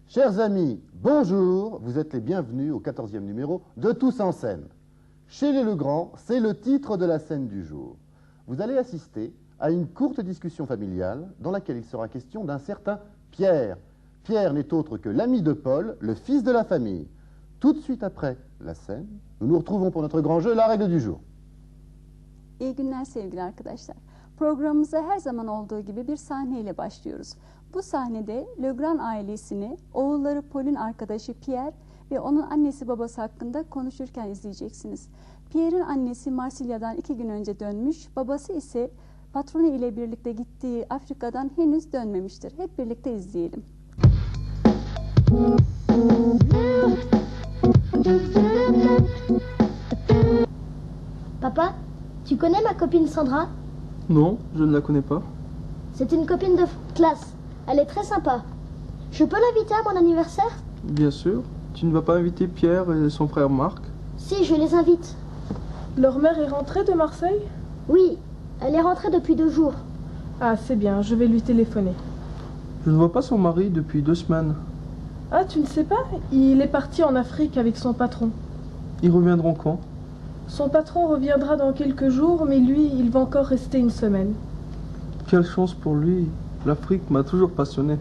Chers amis, bonjour, vous êtes les bienvenus au 14e numéro de Tous en scène. Chez les Legrand, c'est le titre de la scène du jour. Vous allez assister à une courte discussion familiale dans laquelle il sera question d'un certain Pierre. Pierre n'est autre que l'ami de Paul, le fils de la famille. Tout de suite après la scène, nous nous retrouvons pour notre grand jeu, la règle du jour. İyi günler sevgili arkadaşlar. Programımıza her zaman olduğu gibi bir sahneyle başlıyoruz. Bu sahnede Legrand ailesini, oğulları Paul'ün arkadaşı Pierre ve onun annesi babası hakkında konuşurken izleyeceksiniz. Pierre'in annesi Marsilya'dan 2 gün önce dönmüş, babası ise patronu ile birlikte gittiği Afrika'dan henüz dönmemiştir. Hep birlikte izleyelim. Papa, tu connais ma copine Sandra? Non, je ne la connais pas. C'est une copine de classe. Elle est très sympa. Je peux l'inviter à mon anniversaire? Bien sûr. Tu ne vas pas inviter Pierre et son frère Marc? Si, je les invite. Leur mère est rentrée de Marseille? Oui, elle est rentrée depuis 2 jours. Ah, c'est bien, je vais lui téléphoner. Je ne vois pas son mari depuis 2 semaines. Ah, tu ne sais pas? Il est parti en Afrique avec son patron. Ils reviendront quand? Son patron reviendra dans quelques jours, mais lui, il va encore rester 1 semaine. Quelle chance pour lui. L'Afrique m'a toujours passionné.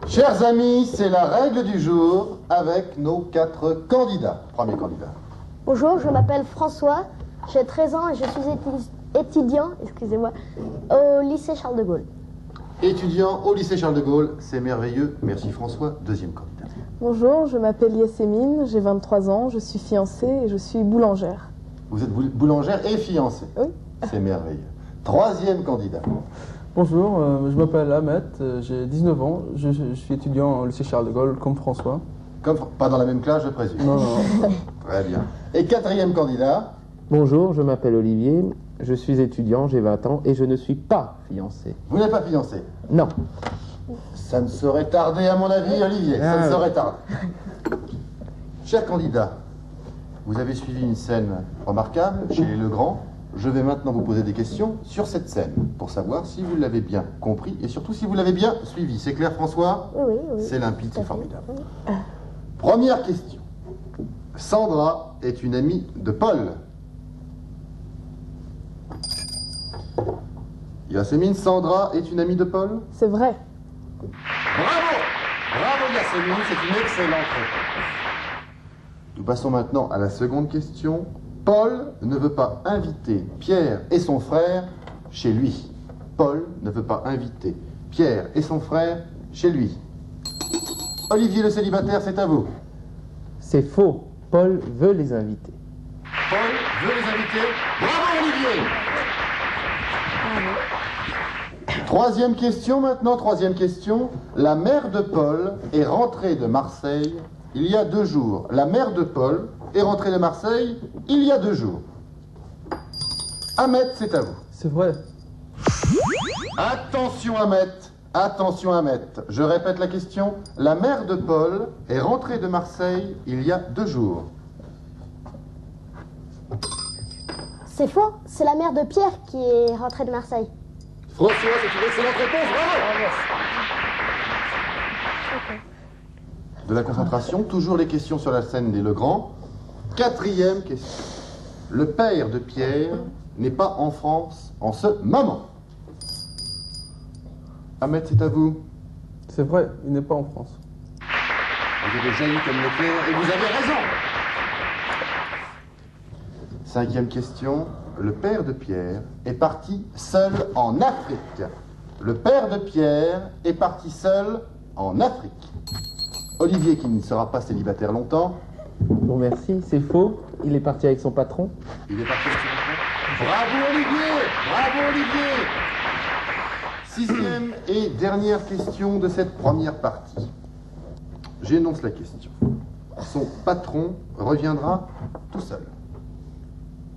Chers amis, c'est la règle du jour avec nos 4 candidats. Premier candidat. Bonjour, je m'appelle François, j'ai 13 ans et je suis étudiant, au lycée Charles de Gaulle. Étudiant au lycée Charles de Gaulle, c'est merveilleux. Merci François. Deuxième candidat. Bonjour, je m'appelle Yassémine, j'ai 23 ans, je suis fiancée et je suis boulangère. Vous êtes boulangère et fiancée. Oui. C'est merveilleux. Troisième candidat. Bonjour, je m'appelle Ahmed, j'ai 19 ans, je suis étudiant au lycée Charles de Gaulle, comme François. Pas dans la même classe, je présume. Non, non. Très bien. Et quatrième candidat. Bonjour, je m'appelle Olivier, je suis étudiant, j'ai 20 ans et je ne suis pas fiancé. Vous n'êtes pas fiancé? Non. Ça ne saurait tarder, à mon avis, Olivier. Ça ne saurait tarder. Chers candidats, vous avez suivi une scène remarquable chez les Legrand. Je vais maintenant vous poser des questions sur cette scène pour savoir si vous l'avez bien compris et surtout si vous l'avez bien suivi. C'est clair, François? Oui, oui. C'est limpide, c'est formidable. Première question. Sandra est une amie de Paul. Yassémine, Sandra est une amie de Paul? C'est vrai. Bravo! Bravo Yassémine, c'est une excellente réponse. Nous passons maintenant à la seconde question. Paul ne veut pas inviter Pierre et son frère chez lui. Paul ne veut pas inviter Pierre et son frère chez lui. Olivier le célibataire, c'est à vous. C'est faux. Paul veut les inviter. Paul veut les inviter. Bravo Olivier! Troisième question maintenant, troisième question. La mère de Paul est rentrée de Marseille il y a 2 jours. La mère de Paul est rentrée de Marseille il y a 2 jours. Ahmed, c'est à vous. C'est vrai. Attention Ahmed, attention Ahmed. Je répète la question. La mère de Paul est rentrée de Marseille il y a 2 jours. C'est faux, c'est la mère de Pierre qui est rentrée de Marseille. François, c'est une excellente réponse, bravo! De la concentration, toujours les questions sur la scène des Legrand. Quatrième question. Le père de Pierre n'est pas en France en ce moment. Ahmed, c'est à vous. C'est vrai, il n'est pas en France. Vous avez jailli comme l'éclair et vous avez raison. Cinquième question. le père de Pierre est parti seul en Afrique. Le père de Pierre est parti seul en Afrique. Olivier, qui ne sera pas célibataire longtemps. Bon, merci, c'est faux. Il est parti avec son patron. Il est parti avec son patron. Bravo Olivier! Bravo Olivier! Sixième et dernière question de cette première partie. J'énonce la question. Son patron reviendra tout seul.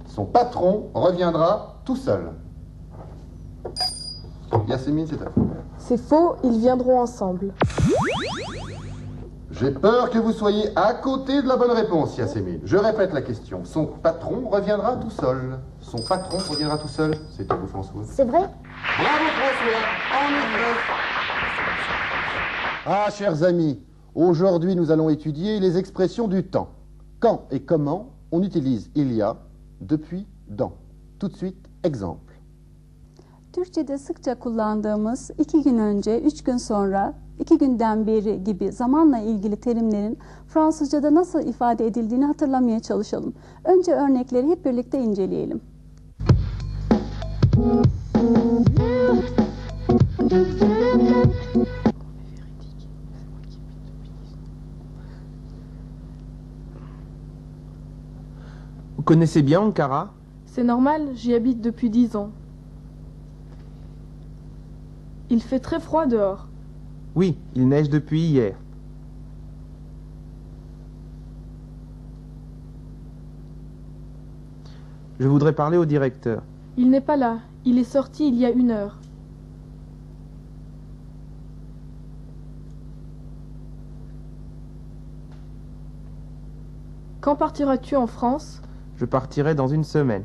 Son patron reviendra tout seul. Yasmine, c'est à vous. C'est faux, ils viendront ensemble. J'ai peur que vous soyez à côté de la bonne réponse, Yasmine. Je répète la question. Son patron reviendra tout seul. Son patron reviendra tout seul. C'est à vous, François. C'est vrai? Bravo, François. En effet. Ah, chers amis, aujourd'hui, nous allons étudier les expressions du temps. Quand et comment on utilise il y a, depuis, dans. Tout de suite, exemple. Türkçe'de sıkça kullandığımız 2 gün önce, 3 gün sonra, 2 günden beri gibi zamanla ilgili terimlerin Fransızca'da nasıl ifade edildiğini hatırlamaya çalışalım. Önce örnekleri hep birlikte inceleyelim. Vous connaissez bien Ankara? C'est normal, j'y habite depuis 10 ans. Il fait très froid dehors. Oui, il neige depuis hier. Je voudrais parler au directeur. Il n'est pas là, il est sorti il y a 1 heure. Quand partiras-tu en France? Je partirai dans 1 semaine.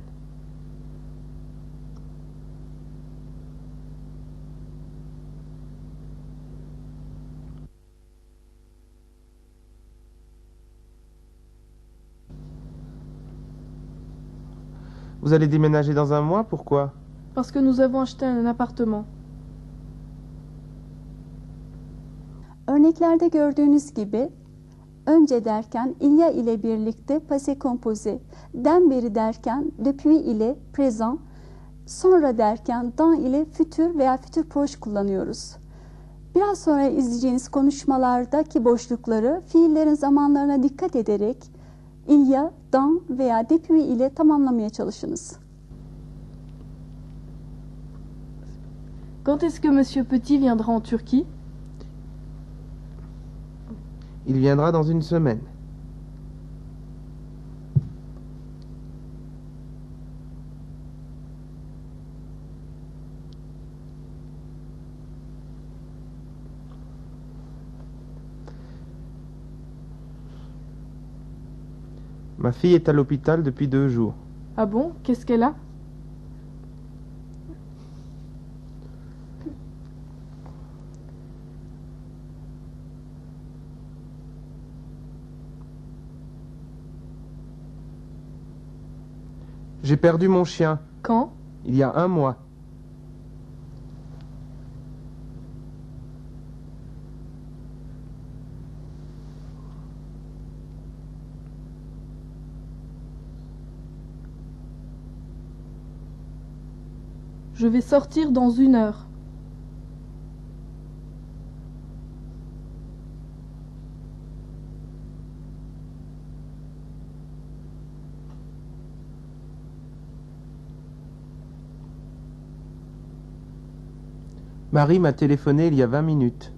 Vous allez déménager dans 1 mois, pourquoi? Parce que nous avons acheté un appartement. Örneklerde gördüğünüz gibi önce derken ilya ile birlikte passé composé, den beri derken depuis ile présent, sonra derken dans ile futur veya futur proche kullanıyoruz. Biraz sonra izleyeceğiniz konuşmalardaki boşlukları fiillerin zamanlarına dikkat ederek ilya, dans veya depuis ile tamamlamaya çalışınız. Quand est-ce que Monsieur Petit viendra en Turquie? Il viendra dans 1 semaine. Ma fille est à l'hôpital depuis 2 jours. Ah bon? Qu'est-ce qu'elle a? J'ai perdu mon chien, Quand? il y a 1 mois. Je vais sortir dans 1 heure. Marie m'a téléphoné il y a 20 minutes.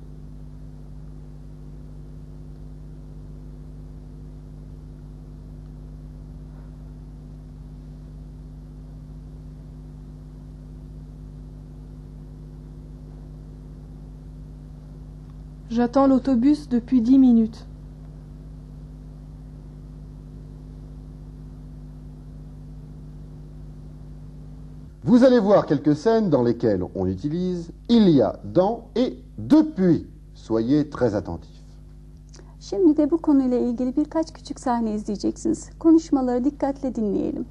J'attends l'autobus depuis 10 minutes. Vous allez voir quelques scènes dans lesquelles on utilise il y a, dans et depuis. Soyez très attentifs. Şimdi de bu konuyla ilgili birkaç küçük sahne izleyeceksiniz. Konuşmaları dikkatle dinleyelim.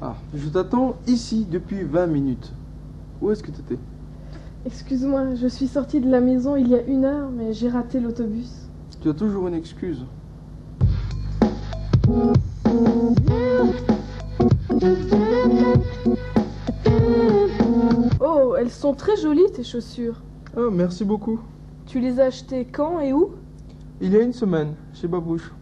Ah, je t'attends ici depuis 20 minutes. Où est-ce que tu étais? Excuse-moi, je suis sortie de la maison il y a 1 heure, mais j'ai raté l'autobus. Tu as toujours une excuse. Oh, elles sont très jolies tes chaussures. Ah, merci beaucoup. Tu les as achetées quand et où? Il y a une semaine, chez Babouche.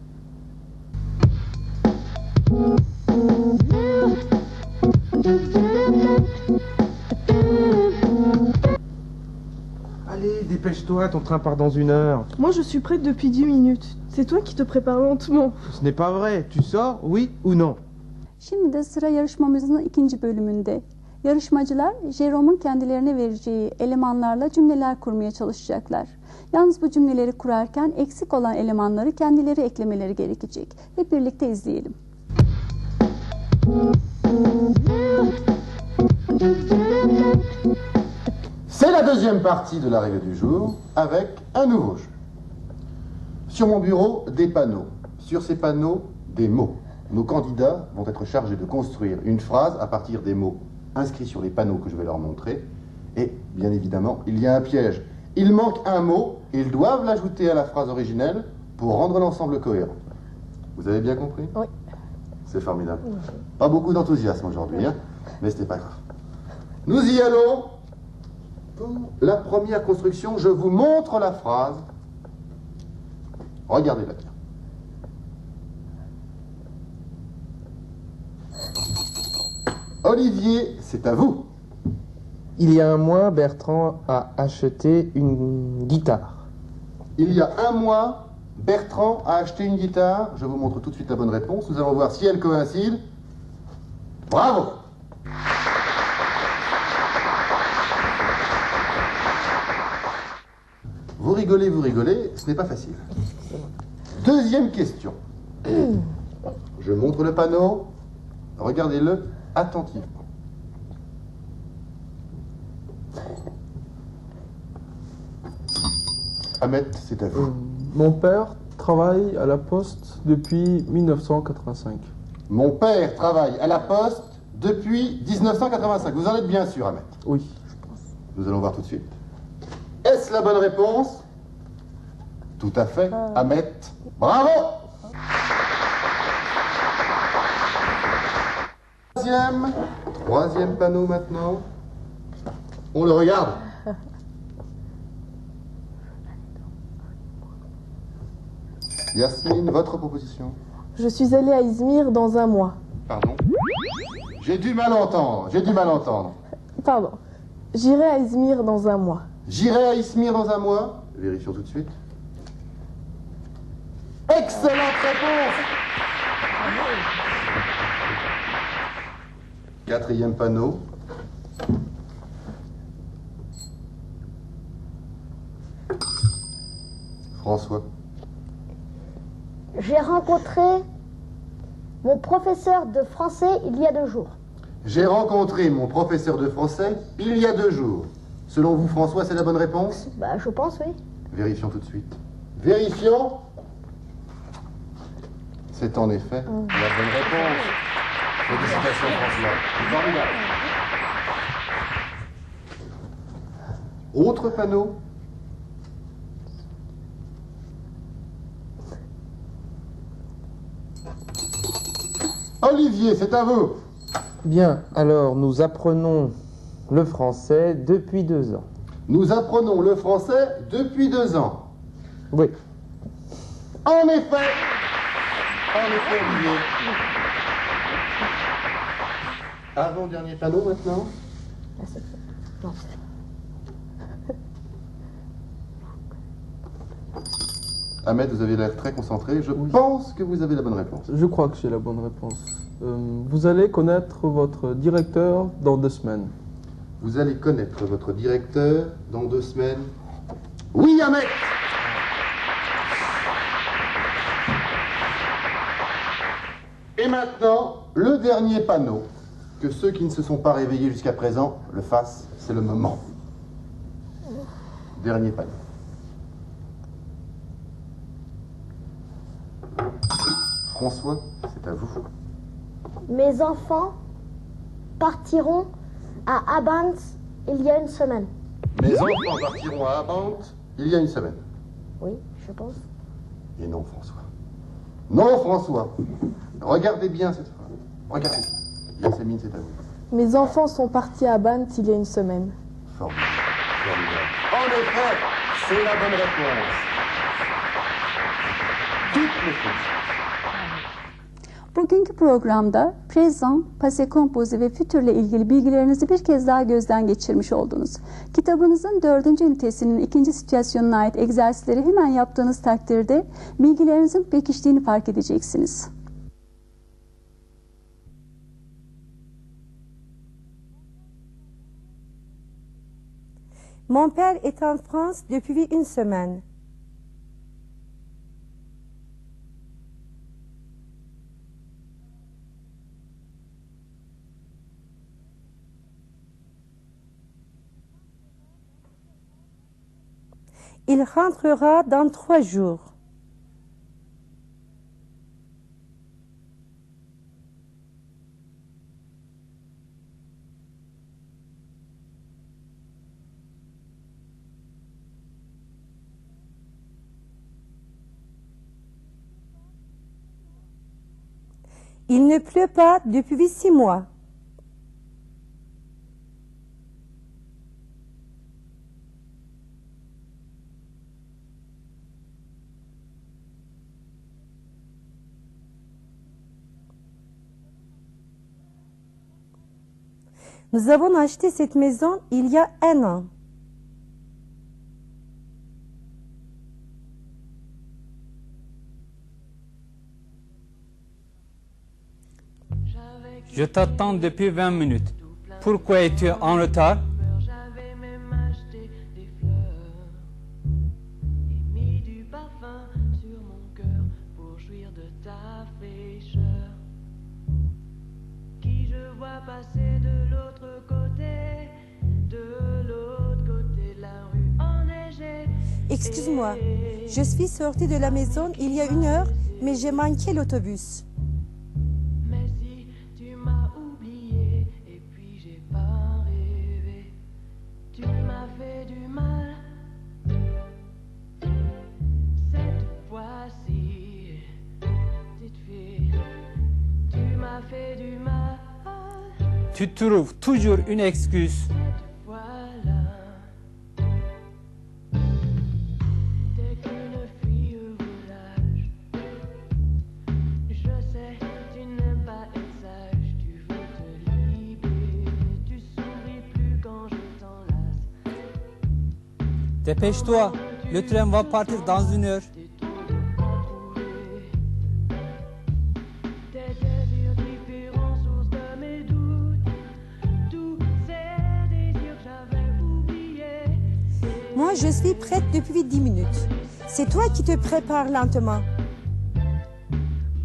Allez, dépêche-toi, ton train part dans 1 heure. Moi je suis prête depuis 10 minutes. C'est toi qui te prépares lentement. Ce n'est pas vrai. Tu sors, oui ou non? Şimdi de sıra yarışmamızın ikinci bölümünde. Yarışmacılar Jerome'un kendilerine vereceği elemanlarla cümleler kurmaya çalışacaklar. Yalnız bu cümleleri kurarken eksik olan elemanları kendileri eklemeleri gerekecek. Hep birlikte izleyelim. C'est la deuxième partie de l'arrivée du jour avec un nouveau jeu. Sur mon bureau, des panneaux. Sur ces panneaux, des mots. Nos candidats vont être chargés de construire une phrase à partir des mots inscrits sur les panneaux que je vais leur montrer. Et bien évidemment, il y a un piège. Il manque un mot et ils doivent l'ajouter à la phrase originelle pour rendre l'ensemble cohérent. Vous avez bien compris? Oui. C'est formidable. Pas beaucoup d'enthousiasme aujourd'hui, hein, mais ce n'est pas grave. Nous y allons. Pour la première construction, je vous montre la phrase. Regardez-la bien. Olivier, c'est à vous. Il y a un mois, Bertrand a acheté une guitare. Il y a un mois, Bertrand a acheté une guitare. Je vous montre tout de suite la bonne réponse. Nous allons voir si elle coïncide. Bravo! Vous rigolez, ce n'est pas facile. Deuxième question. Je montre le panneau. Regardez-le attentivement. Ahmed, c'est à vous. Mon père travaille à la poste depuis 1985. Mon père travaille à la poste depuis 1985. Vous en êtes bien sûr, Ahmed? Oui. Nous allons voir tout de suite. Est-ce la bonne réponse? Tout à fait. Ahmed, bravo! Troisième panneau maintenant. On le regarde. Yasmine, votre proposition? Je suis allée à Izmir dans 1 mois. Pardon? J'ai du mal entendre. Pardon. J'irai à Izmir dans 1 mois. J'irai à Izmir dans 1 mois. Vérifions tout de suite. Excellente réponse! Quatrième panneau. François. J'ai rencontré mon professeur de français il y a 2 jours. J'ai rencontré mon professeur de français il y a 2 jours. Selon vous, François, c'est la bonne réponse? Bah, je pense, oui. Vérifions tout de suite. Vérifions. C'est en effet la bonne réponse. Félicitations, François. Formidable. Autre panneau. Olivier, c'est à vous. Bien, alors nous apprenons le français depuis 2 ans. Nous apprenons le français depuis 2 ans. Oui. En effet, Olivier. Avant-dernier panneau maintenant. Non. Ahmed, vous avez l'air très concentré. Je pense que vous avez la bonne réponse. Je crois que j'ai la bonne réponse. Vous allez connaître votre directeur dans 2 semaines. Vous allez connaître votre directeur dans 2 semaines. Oui, Ahmed! Et maintenant, le dernier panneau. Que ceux qui ne se sont pas réveillés jusqu'à présent le fassent. C'est le moment. Dernier panneau. François, c'est à vous. Mes enfants partiront à Abant il y a une semaine. Mes enfants partiront à Abante il y a une semaine. Oui, je pense. Et non, François. Non, François. Regardez bien cette phrase. Regardez. Yasmine, c'est à vous. Mes enfants sont partis à Bant il y a une semaine. Formidable. Formidable. En effet, c'est la bonne réponse. Toutes les choses. Bugünkü programda present, passé composé ve future ile ilgili bilgilerinizi bir kez daha gözden geçirmiş oldunuz. Kitabınızın 4. ünitesinin 2. situasyonuna ait egzersizleri hemen yaptığınız takdirde bilgilerinizin pekiştiğini fark edeceksiniz. Mon père est en France depuis une semaine. Il rentrera dans 3 jours. Il ne pleut pas depuis 6 mois. Nous avons acheté cette maison il y a 1 an. Je t'attends depuis 20 minutes. Pourquoi es-tu en retard? J'avais même acheté des fleurs et mis du parfum sur mon cœur pour jouir de ta fraîcheur. Qui je vois passer de l'autre côté de la rue enneigée. Excuse-moi, je suis sortie de la maison il y a 1 heure, mais j'ai manqué l'autobus. Mais si tu m'as oublié et puis j'ai pas rêvé, tu m'as fait du mal. Cette fois-ci, petite fille, tu m'as fait du mal. Tu trouves toujours une excuse. Voilà. T'es qu'une fille au village. Je sais, tu n'aimes pas être sage. Tu veux te libérer. Tu souris plus quand je t'enlace. Dépêche-toi, le train va partir dans 1 heure. T'es trop de en trouver. Tes désirs différents, source de mes doutes. Tous ces désirs que j'avais oubliés. Moi, je suis prête depuis 10 minutes. C'est toi qui te prépares lentement.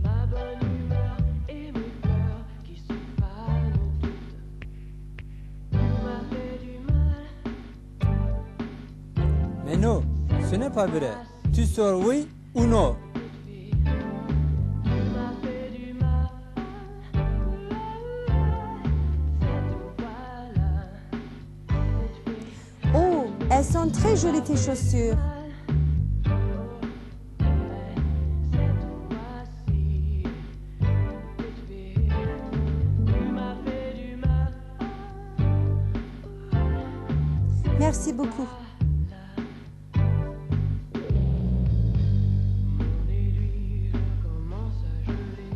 Ma bonne humeur et mes peurs qui se fanent toutes. Tu m'as fait du mal. Mais non, ce n'est pas vrai. Tu sors oui ou non? Tu m'as fait du mal. Cette fois-là, Oh, elles sont très jolies tes chaussures. cette fois-ci, tu m'as fait du mal. Merci beaucoup. Mon aiguille commence à geler.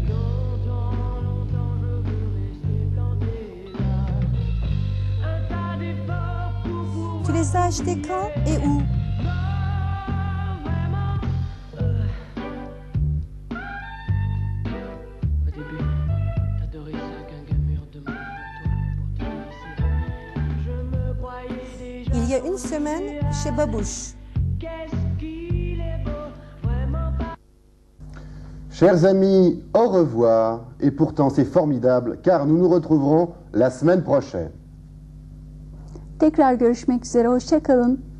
Longtemps, longtemps, je veux rester planté là. Un tas d'efforts pour pouvoir. Tu les as achetés quand et où? Au début, t'adorais ça qu'un gars mûr demande pour toi, pour te laisser. Je me croyais déjà. Il y a 1 semaine, chez Babouche. Qu'est-ce qu'il est beau, vraiment pas. Chers amis, au revoir. Et pourtant, c'est formidable, car nous nous retrouverons la semaine prochaine. Tekrar görüşmek üzere, hoşça kalın.